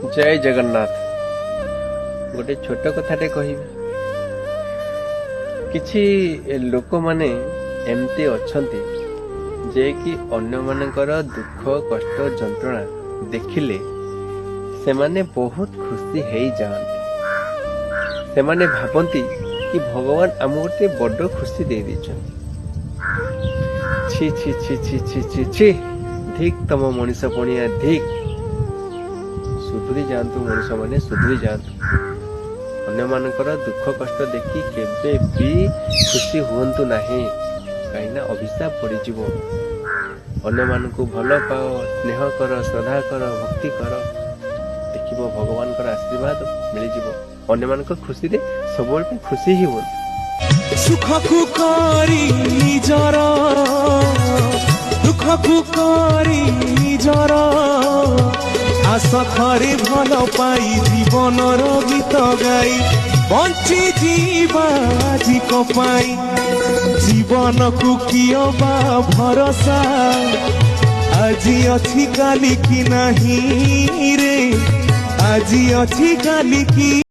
जय जगन्नाथ। गोटे छोट कथाटे कहबी किछि लोक माने एमती अछंती जे कि अन्य मानकर दुख कष्ट जंत्रणा देखिले से माने बहुत खुशी हेई जाती। से माने भाबंती कि भगवान आम गोटे बड़ खुशी दे दी। छी छी छी छी छी छी छी धिक तम मनीष पणिया धिक। सुधुरी जातु मनीष मैंने सुधुरी जातु। अन्य मानकर दुख कष्ट देखी केबे भी खुशी हुंतु नहीं, कहीं अभिशाप पड़ीज। अन्य मानक भल पाओ, स्नेह कर, श्रद्धा कर, भक्ति कर, देख भगवान आशीर्वाद मिल। अन्य मानक खुशी रे सब खुशी ही हो। सुख को करी निजर, दुख को करी निजर, आस थरे भल पाई जीवन गीत गाई बंची जीवा जी पाई। जीवन को कियबा भरोसा, आजी अच्छी काली की नहीं रे, आजी अच्छी काली की।